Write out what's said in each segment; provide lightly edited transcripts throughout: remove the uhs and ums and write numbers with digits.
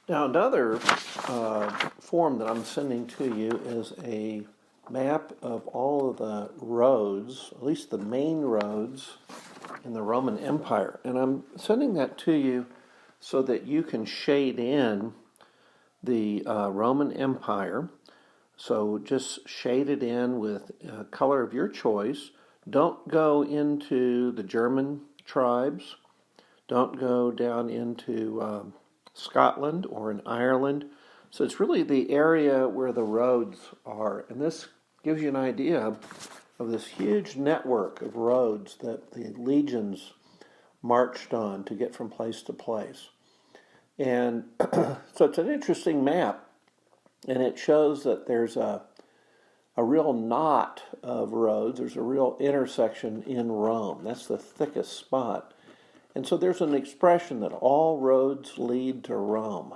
Now, another form that I'm sending to you is a map of all of the roads, at least the main roads in the Roman Empire. And I'm sending that to you so that you can shade in the Roman Empire. So just shade it in with a color of your choice. Don't go into the German tribes. Don't go down into Scotland or in Ireland. So it's really the area where the roads are. And this gives you an idea of this huge network of roads that the legions marched on to get from place to place. And so it's an interesting map. And it shows that there's a real knot of roads. There's a real intersection in Rome. That's the thickest spot. And so there's an expression that all roads lead to Rome.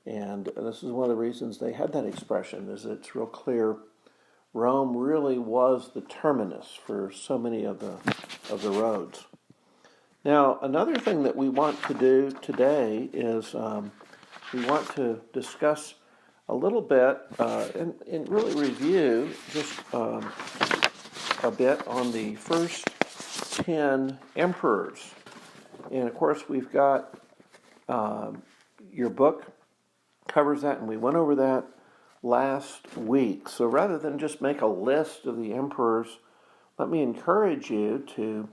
And this is one of the reasons they had that expression, is it's real clear Rome really was the terminus for so many of the roads. Now, another thing that we want to do today is we want to discuss a little bit and really review just a bit on the first 10 emperors. And of course, we've got your book covers that, and we went over that last week. So rather than just make a list of the emperors, let me encourage you to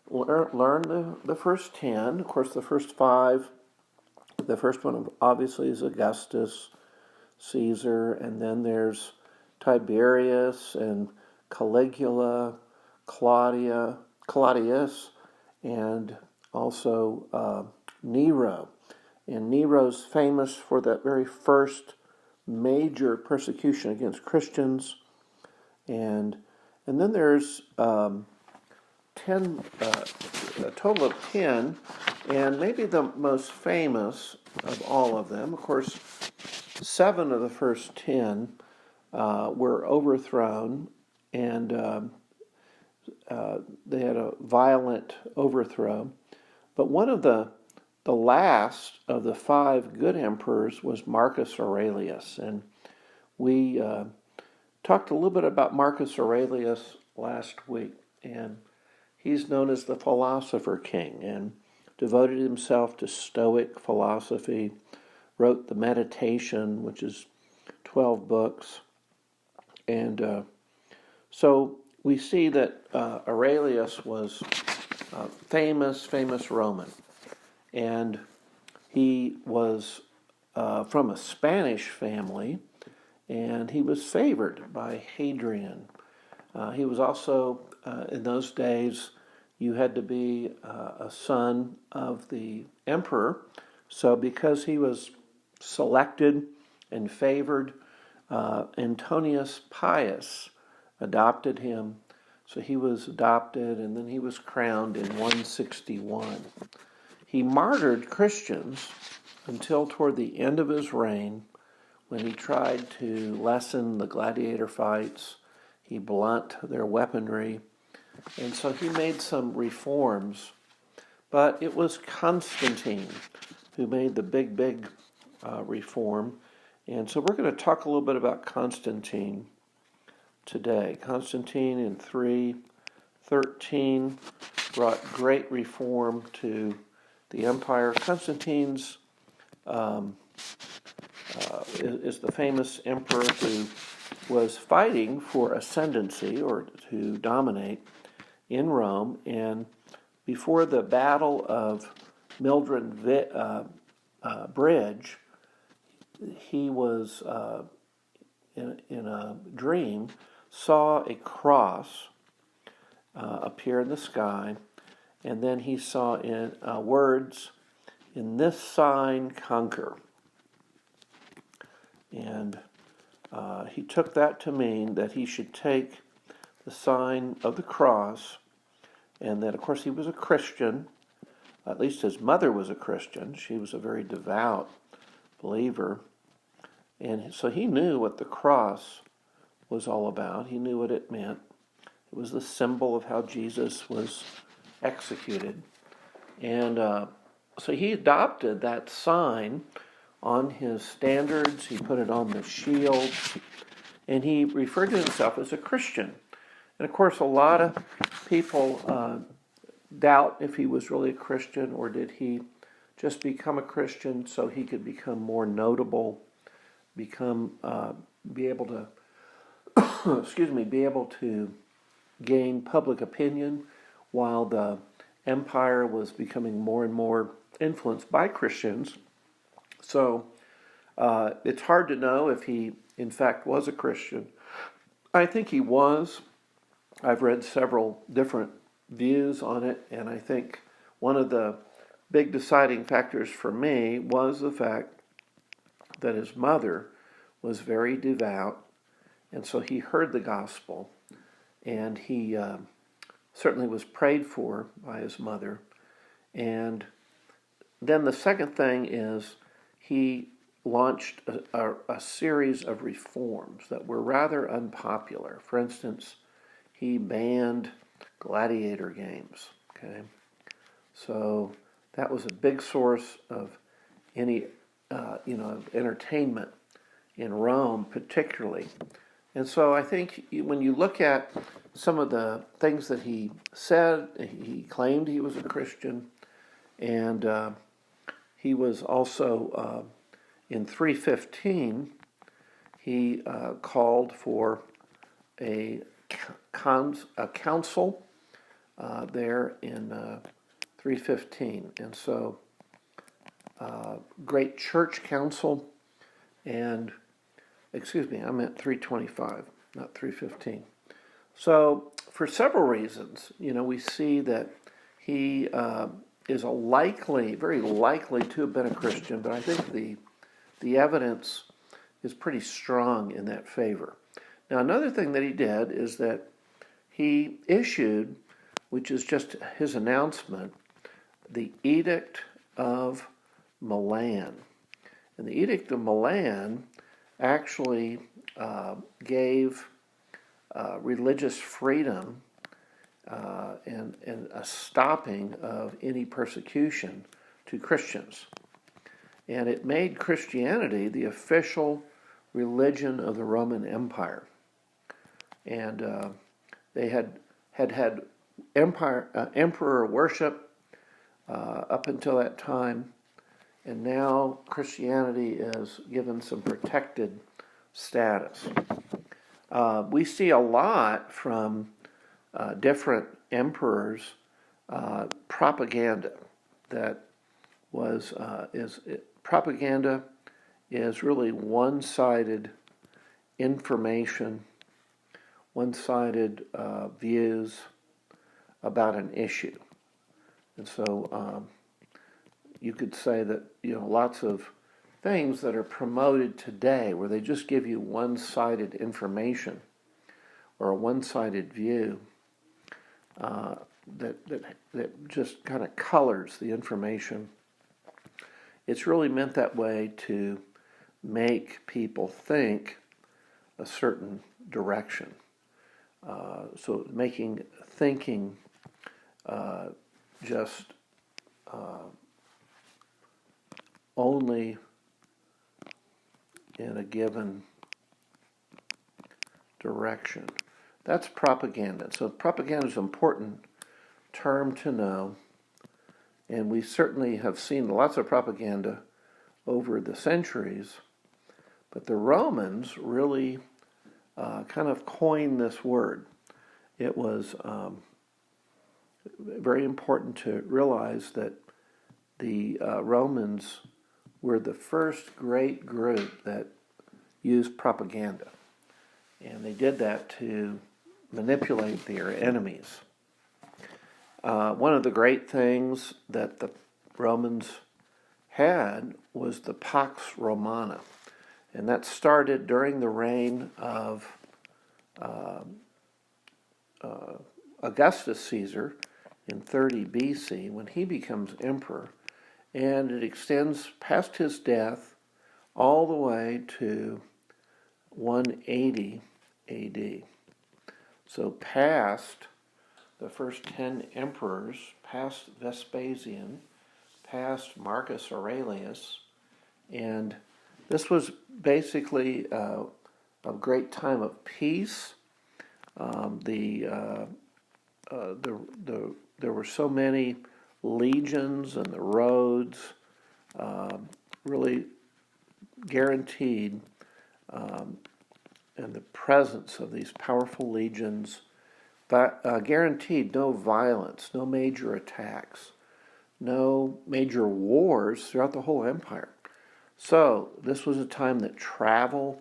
learn the first 10. Of course, the first 5, the first one obviously is Augustus, Caesar, and then there's Tiberius and Caligula, Claudius, and also Nero. And Nero's famous for that very first major persecution against Christians. And then there's 10, a total of 10, and maybe the most famous of all of them. Of course, 7 of the first 10 were overthrown, and they had a violent overthrow. But one of the last of the 5 good emperors was Marcus Aurelius. And we talked a little bit about Marcus Aurelius last week. And he's known as the philosopher king and devoted himself to Stoic philosophy, wrote the Meditation, which is 12 books. And so we see that Aurelius was famous Roman. And he was from a Spanish family, and he was favored by Hadrian. He was also, in those days, you had to be a son of the emperor. So because he was selected and favored, Antonius Pius adopted him. So he was adopted, and then he was crowned in 161. He martyred Christians until toward the end of his reign, when he tried to lessen the gladiator fights. He blunt their weaponry. And so he made some reforms. But it was Constantine who made the big reform. And so we're going to talk a little bit about Constantine today. Constantine in 313 brought great reform to the empire. Constantine's is the famous emperor who was fighting for ascendancy or to dominate in Rome. And before the Battle of Mildred Bridge, he was in a dream, saw a cross appear in the sky, and then he saw in words, "In this sign conquer." And he took that to mean that he should take the sign of the cross, and that, of course, he was a Christian. At least his mother was a Christian. She was a very devout believer. And so he knew what the cross was all about. He knew what it meant. It was the symbol of how Jesus was executed. And so he adopted that sign on his standards, he put it on the shield, and he referred to himself as a Christian. And of course, a lot of people doubt if he was really a Christian, or did he just become a Christian so he could become more notable, be able to, be able to gain public opinion while the empire was becoming more and more influenced by Christians. So it's hard to know if he, in fact, was a Christian. I think he was. I've read several different views on it, and I think one of the big deciding factors for me was the fact that his mother was very devout, and so he heard the gospel, and he certainly was prayed for by his mother. And then the second thing is he launched a series of reforms that were rather unpopular. For instance, he banned gladiator games. Okay, so that was a big source of any of entertainment in Rome, particularly. And so I think when you look at some of the things that he said, he claimed he was a Christian, and he was also in 315. He called for a council there in 315, and so great church council, and I meant 325, not 315. So for several reasons, we see that he is very likely to have been a Christian, but I think the evidence is pretty strong in that favor. Now, another thing that he did is that he issued, which is just his announcement, the Edict of Milan. And the Edict of Milan actually gave religious freedom and a stopping of any persecution to Christians. And it made Christianity the official religion of the Roman Empire. And they had emperor worship up until that time, and now Christianity is given some protected status. We see a lot from different emperors propaganda that propaganda is really one-sided information, one-sided views about an issue. And so you could say that lots of things that are promoted today where they just give you one-sided information or a one-sided view that just kind of colors the information. It's really meant that way to make people think a certain direction. So making thinking just only in a given direction. That's propaganda. So propaganda is an important term to know, and we certainly have seen lots of propaganda over the centuries, but the Romans really kind of coined this word. It was very important to realize that the Romans were the first great group that used propaganda. And they did that to manipulate their enemies. One of the great things that the Romans had was the Pax Romana. And that started during the reign of Augustus Caesar in 30 BC when he becomes emperor. And it extends past his death all the way to 180 AD. So past the first 10 emperors, past Vespasian, past Marcus Aurelius, And this was basically a great time of peace. There were so many legions, and the roads really guaranteed, and the presence of these powerful legions guaranteed no violence, no major attacks, no major wars throughout the whole empire. So this was a time that travel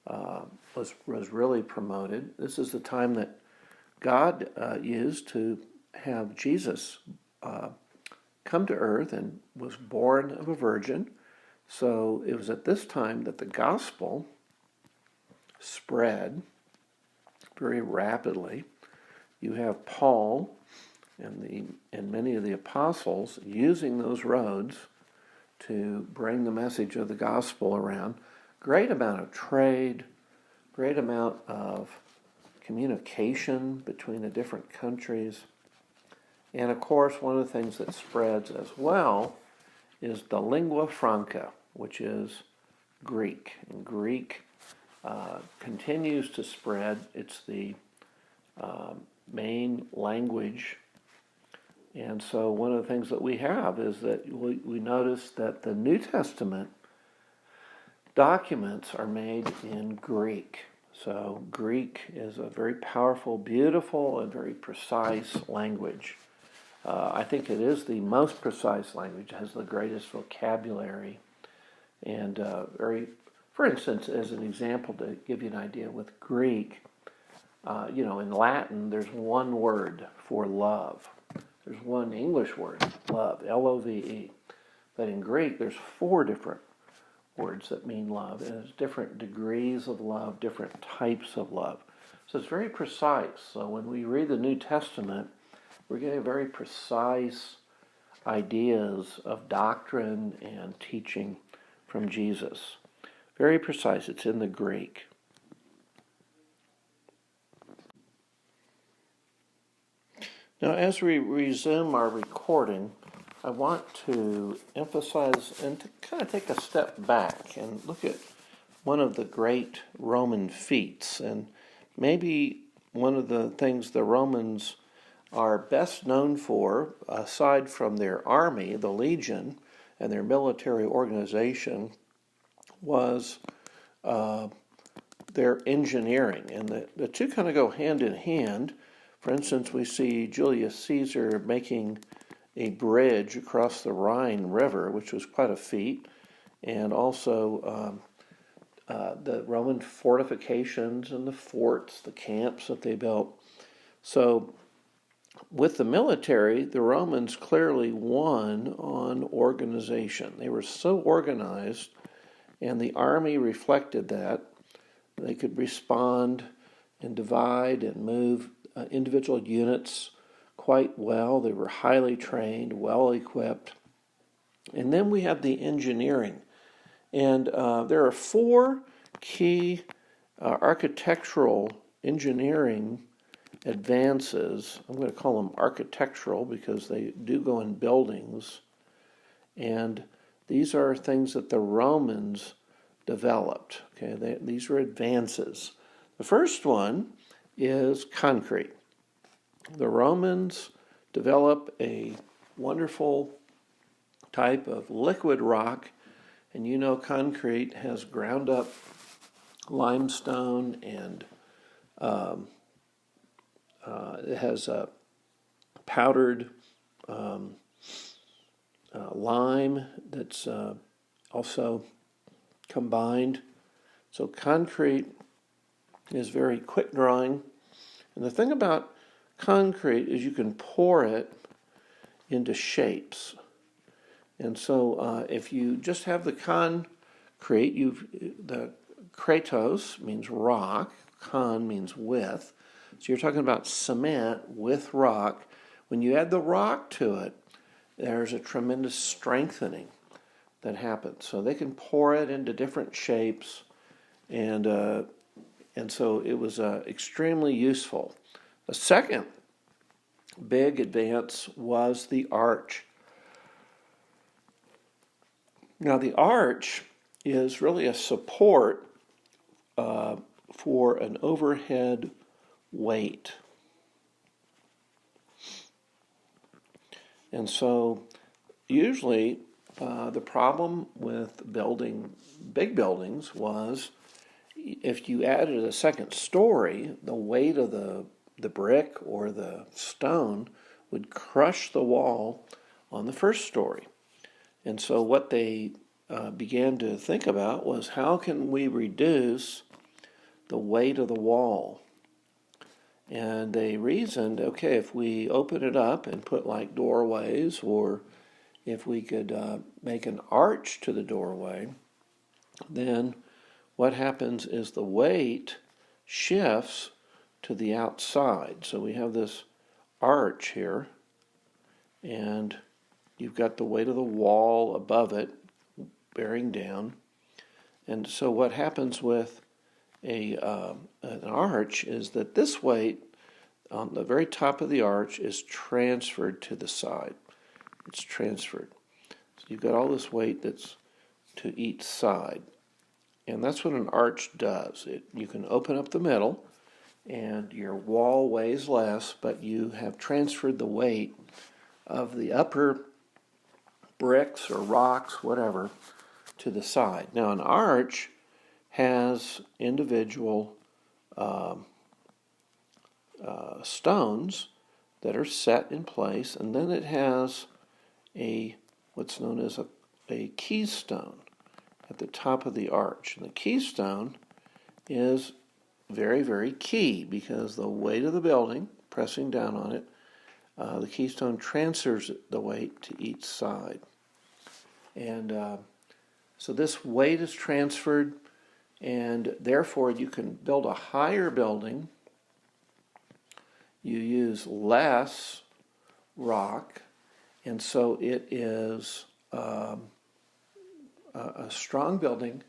was really promoted. This is the time that God used to have Jesus come to earth and was born of a virgin. So it was at this time that the gospel spread very rapidly. You have Paul and many of the apostles using those roads to bring the message of the gospel around. Great amount of trade, great amount of communication between the different countries. And of course, one of the things that spreads as well is the lingua franca, which is Greek. And Greek continues to spread. It's the main language. And so one of the things that we have is that we notice that the New Testament documents are made in Greek. So Greek is a very powerful, beautiful, and very precise language. I think it is the most precise language, has the greatest vocabulary, and for instance, as an example to give you an idea, with Greek, in Latin, there's one word for love. There's one English word, love, L-O-V-E. But in Greek, there's 4 different words that mean love, and there's different degrees of love, different types of love. So it's very precise. So when we read the New Testament, we're getting very precise ideas of doctrine and teaching from Jesus. Very precise. It's in the Greek. Now, as we resume our recording, I want to emphasize and to kind of take a step back and look at one of the great Roman feats. And maybe one of the things the Romans are best known for, aside from their army, the legion, and their military organization, was their engineering. And the two kind of go hand in hand. For instance, we see Julius Caesar making a bridge across the Rhine River, which was quite a feat, and also the Roman fortifications and the forts, the camps that they built. So with the military, the Romans clearly won on organization. They were so organized, and the army reflected that. They could respond and divide and move individual units quite well. They were highly trained, well equipped. And then we have the engineering. And there are 4 key architectural engineering advances. I'm going to call them architectural because they do go in buildings. And these are things that the Romans developed. Okay, these are advances. The first one is concrete. The Romans develop a wonderful type of liquid rock, and concrete has ground up limestone, and it has a powdered lime that's also combined. So concrete is very quick drying. And the thing about concrete is you can pour it into shapes. And so if you just have the concrete, the kratos means rock, con means with. So you're talking about cement with rock. When you add the rock to it, there's a tremendous strengthening that happens. So they can pour it into different shapes, and so it was extremely useful. The second big advance was the arch. Now the arch is really a support for an overhead weight. And so usually the problem with building big buildings was if you added a second story, the weight of the brick or the stone would crush the wall on the first story. And so what they began to think about was how can we reduce the weight of the wall? And they reasoned, okay, if we open it up and put like doorways, or if we could make an arch to the doorway, then what happens is the weight shifts to the outside. So we have this arch here, and you've got the weight of the wall above it bearing down. And so what happens with an arch is that this weight on the very top of the arch is transferred to the side. It's transferred. So you've got all this weight that's to each side. And that's what an arch does. You can open up the middle, and your wall weighs less, but you have transferred the weight of the upper bricks or rocks, whatever, to the side. Now, an arch has individual stones that are set in place, and then it has what's known as a keystone at the top of the arch. And the keystone is very, very key because the weight of the building, pressing down on it, the keystone transfers the weight to each side. And so this weight is transferred, and therefore you can build a higher building. You use less rock, and so it is a strong building,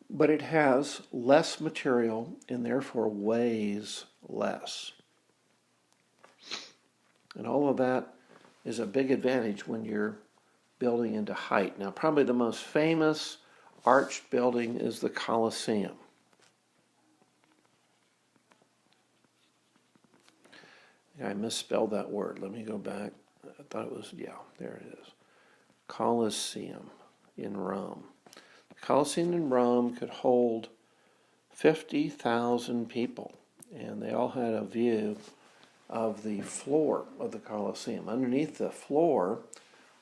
but it has less material and therefore weighs less. And all of that is a big advantage when you're building into height. Now, probably the most famous arched building is the Colosseum. I misspelled that word. Let me go back. I thought it was, there it is. Colosseum in Rome. The Colosseum in Rome could hold 50,000 people, and they all had a view of the floor of the Colosseum. Underneath the floor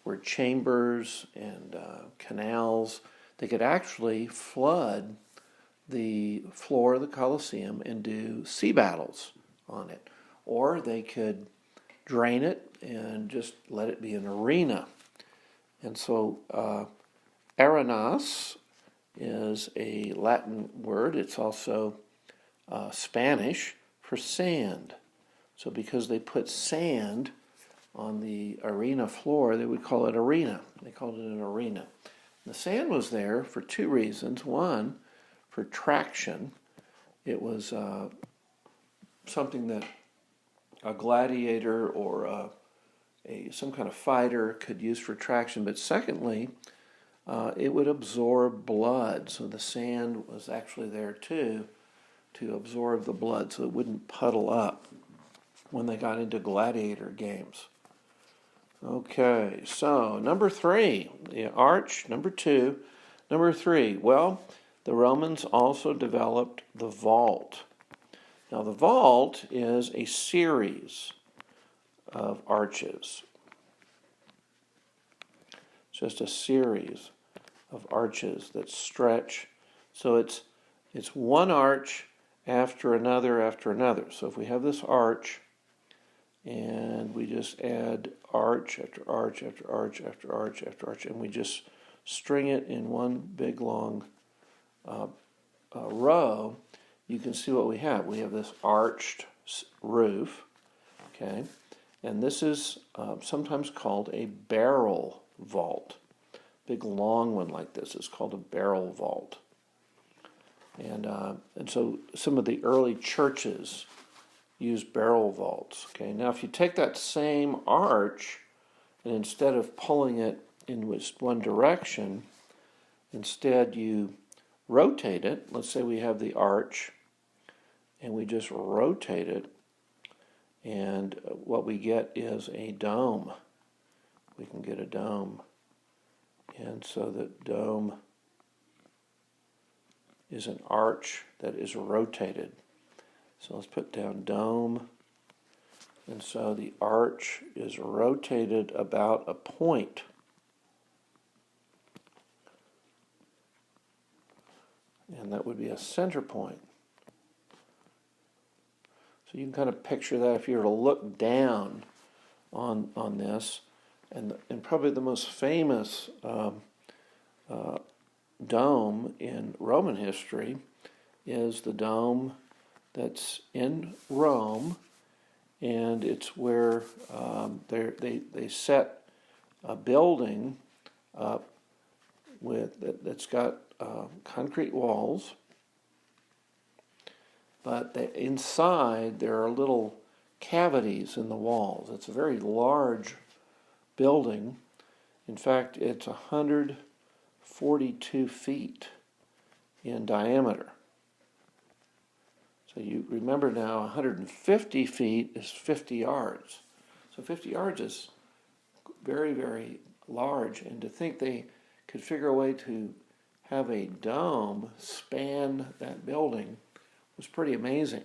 were chambers and canals. They could actually flood the floor of the Colosseum and do sea battles on it. Or they could drain it and just let it be an arena. And so arenas is a Latin word. It's also Spanish for sand. So because they put sand on the arena floor, they would call it arena. They called it an arena. The sand was there for two reasons. One, for traction. It was something that a gladiator or some kind of fighter could use for traction. But secondly, it would absorb blood. So the sand was actually there too to absorb the blood so it wouldn't puddle up when they got into gladiator games. Okay, so number 3, the arch. Number 2. Number 3, well, the Romans also developed the vault. Now, the vault is a series of arches. It's just a series of arches that stretch. So it's one arch after another after another. So if we have this arch, and we just add arch after arch after arch after arch after arch, and we just string it in one big long row, you can see what we have. We have this arched roof, okay, and this is sometimes called a barrel vault. Big long one like this is called a barrel vault. And so some of the early churches use barrel vaults. Okay, now if you take that same arch and instead of pulling it in just one direction, instead you rotate it. Let's say we have the arch, and we just rotate it, and what we get is a dome. We can get a dome, and so the dome is an arch that is rotated. So let's put down dome, and so the arch is rotated about a point. And that would be a center point. So you can kind of picture that if you were to look down on this, and probably the most famous dome in Roman history is the dome that's in Rome, and it's where they set a building up that's got concrete walls, but inside there are little cavities in the walls. It's a very large building. In fact, it's 142 feet in diameter. So you remember now 150 feet is 50 yards. So 50 yards is very, very large. And to think they could figure a way to have a dome span that building was pretty amazing.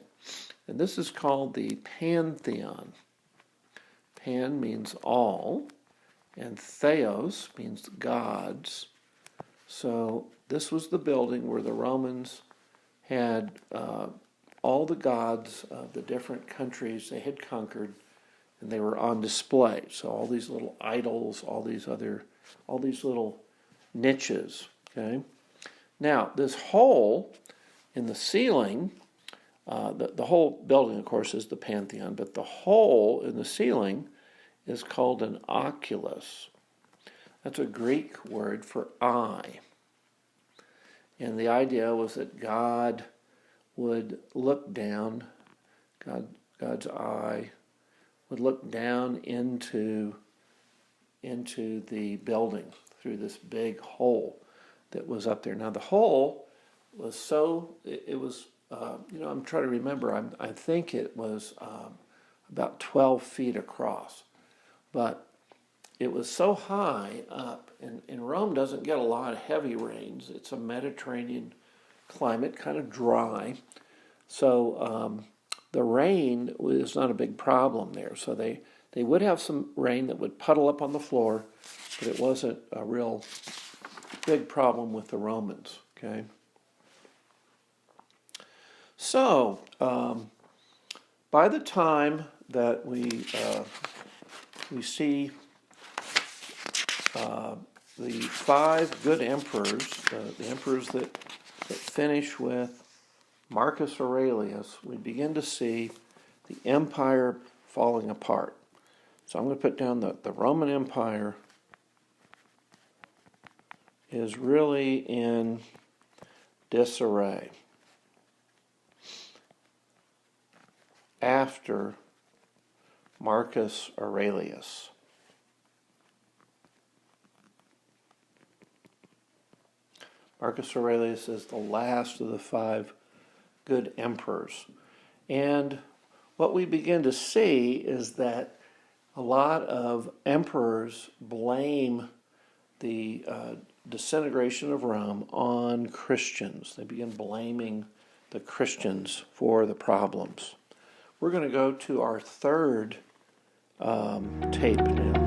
And this is called the Pantheon. Pan means all, and theos means gods. So this was the building where the Romans had all the gods of the different countries they had conquered, and they were on display. So all these little idols, all these little niches. Okay. Now this hole in the ceiling, the whole building, of course, is the Pantheon, but the hole in the ceiling is called an oculus. That's a Greek word for eye. And the idea was that God would look down, God's eye would look down into the building through this big hole that was up there. Now the hole was I'm trying to remember, I think it was about 12 feet across. But it was so high up, and Rome doesn't get a lot of heavy rains. It's a Mediterranean climate, kind of dry. So the rain was not a big problem there. So they would have some rain that would puddle up on the floor, but it wasn't a real big problem with the Romans, okay? So by the time that we see the 5 good emperors, the emperors that finish with Marcus Aurelius, we begin to see the empire falling apart. So I'm going to put down the Roman Empire is really in disarray after Marcus Aurelius. Marcus Aurelius is the last of the 5 good emperors. And what we begin to see is that a lot of emperors blame the disintegration of Rome on Christians. They begin blaming the Christians for the problems. We're going to go to our third tape now.